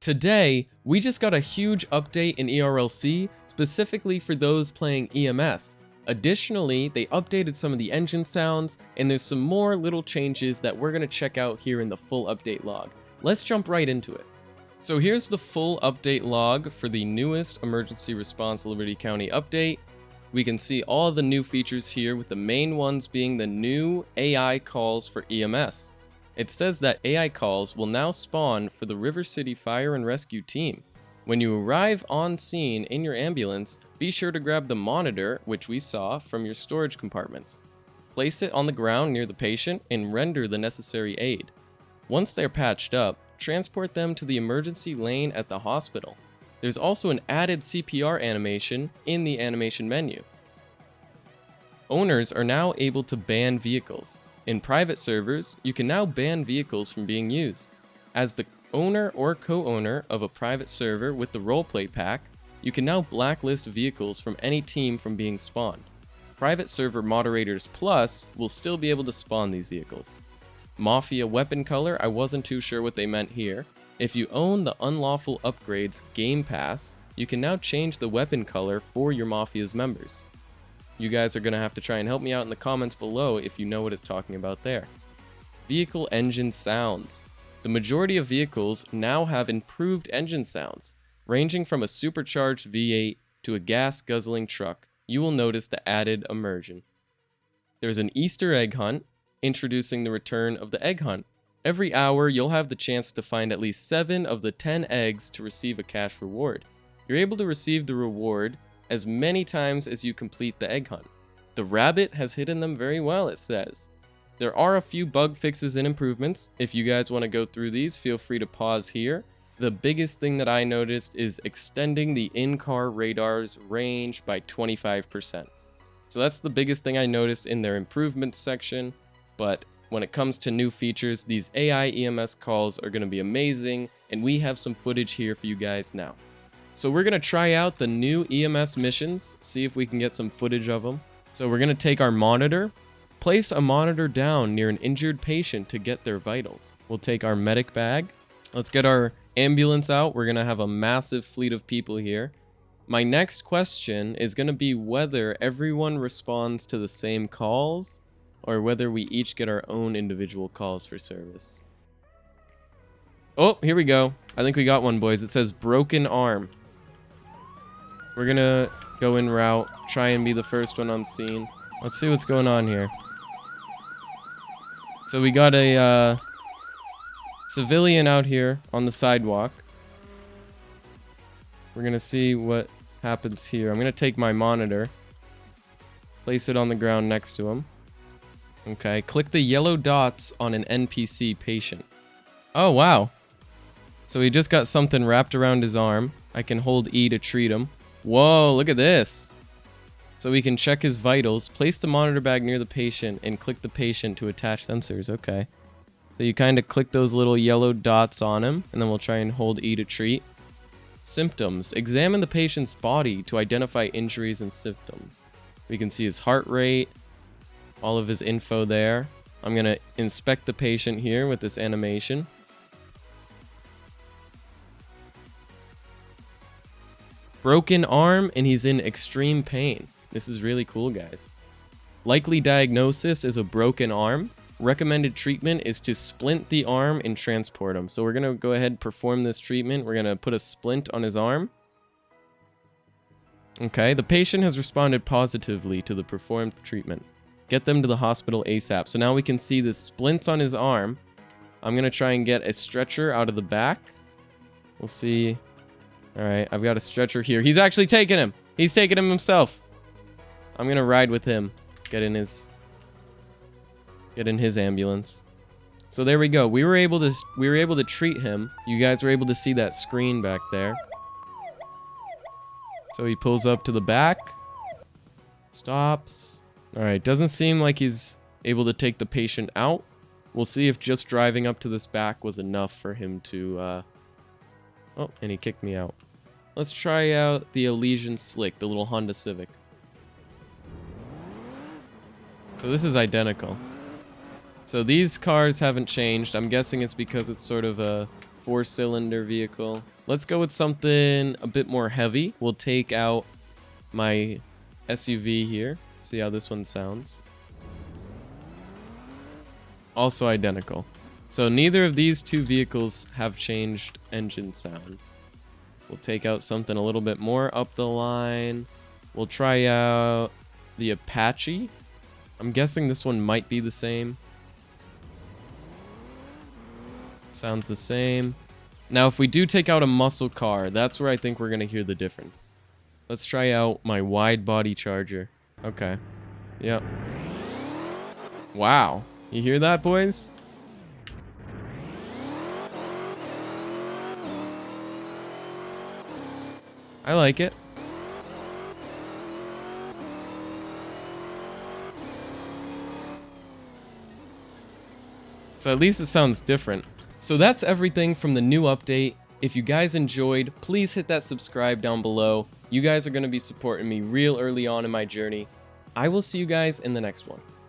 Today, we just got a huge update in ERLC, specifically for those playing EMS. Additionally, they updated some of the engine sounds, and there's some more little changes that we're going to check out here in the full update log. Let's jump right into it. So here's the full update log for the newest Emergency Response Liberty County update. We can see all the new features here, with the main ones being the new AI calls for EMS. It says that AI calls will now spawn for the River City Fire and Rescue team. When you arrive on scene in your ambulance, be sure to grab the monitor, which we saw, from your storage compartments. Place it on the ground near the patient and render the necessary aid. Once they're patched up, transport them to the emergency lane at the hospital. There's also an added CPR animation in the animation menu. Owners are now able to ban vehicles. In private servers, you can now ban vehicles from being used. As the owner or co-owner of a private server with the roleplay pack, you can now blacklist vehicles from any team from being spawned. Private server moderators plus will still be able to spawn these vehicles. Mafia weapon color, I wasn't too sure what they meant here. If you own the Unlawful Upgrades Game Pass, you can now change the weapon color for your Mafia's members. You guys are going to have to try and help me out in the comments below if you know what it's talking about there. Vehicle engine sounds. The majority of vehicles now have improved engine sounds. Ranging from a supercharged V8 to a gas-guzzling truck, you will notice the added immersion. There's an Easter egg hunt, introducing the return of the egg hunt. Every hour, you'll have the chance to find at least 7 of the 10 eggs to receive a cash reward. You're able to receive the reward as many times as you complete the egg hunt. The rabbit has hidden them very well, it says. There are a few bug fixes and improvements. If you guys want to go through these, feel free to pause here. The biggest thing that I noticed is extending the in-car radar's range by 25%. So that's the biggest thing I noticed in their improvements section. But when it comes to new features, these AI EMS calls are going to be amazing, and we have some footage here for you guys now. So we're going to try out the new EMS missions, see if we can get some footage of them. So we're going to take our monitor, place a monitor down near an injured patient to get their vitals. We'll take our medic bag. Let's get our ambulance out. We're going to have a massive fleet of people here. My next question is going to be whether everyone responds to the same calls or whether we each get our own individual calls for service. Oh, here we go. I think we got one, boys. It says broken arm. We're gonna go en route, try and be the first one on scene. Let's see what's going on here. So we got a civilian out here on the sidewalk. We're gonna see what happens here. I'm gonna take my monitor, place it on the ground next to him. Okay, click the yellow dots on an NPC patient. Oh, wow. So he just got something wrapped around his arm. I can hold E to treat him. Whoa, look at this. So we can check his vitals, place the monitor bag near the patient, and click the patient to attach sensors. Okay. So you kind of click those little yellow dots on him, and then we'll try and hold E to treat. Symptoms. Examine the patient's body to identify injuries and symptoms. We can see his heart rate, all of his info there. I'm going to inspect the patient here with this animation. Broken arm, and he's in extreme pain. This is really cool, guys. Likely diagnosis is a broken arm. Recommended treatment is to splint the arm and transport him. So we're going to go ahead and perform this treatment. We're going to put a splint on his arm. Okay, the patient has responded positively to the performed treatment. Get them to the hospital ASAP. So now we can see the splints on his arm. I'm going to try and get a stretcher out of the back. We'll see. All right, I've got a stretcher here. He's actually taking him. He's taking him himself. I'm going to ride with him. Get in his ambulance. So there we go. We were able to treat him. You guys were able to see that screen back there. So he pulls up to the back. Stops. All right, doesn't seem like he's able to take the patient out. We'll see if just driving up to this back was enough for him to Oh, and he kicked me out. Let's try out the Elysian Slick, the little Honda Civic. So this is identical. So these cars haven't changed. I'm guessing it's because it's sort of a 4-cylinder vehicle. Let's go with something a bit more heavy. We'll take out my SUV here. See how this one sounds. Also identical. So neither of these two vehicles have changed engine sounds. We'll take out something a little bit more up the line. We'll try out the Apache. I'm guessing this one might be the same. Sounds the same. Now, if we do take out a muscle car, that's where I think we're going to hear the difference. Let's try out my wide body Charger. Okay. Yep. Wow. You hear that, boys? I like it. So at least it sounds different. So that's everything from the new update. If you guys enjoyed, please hit that subscribe down below. You guys are going to be supporting me real early on in my journey. I will see you guys in the next one.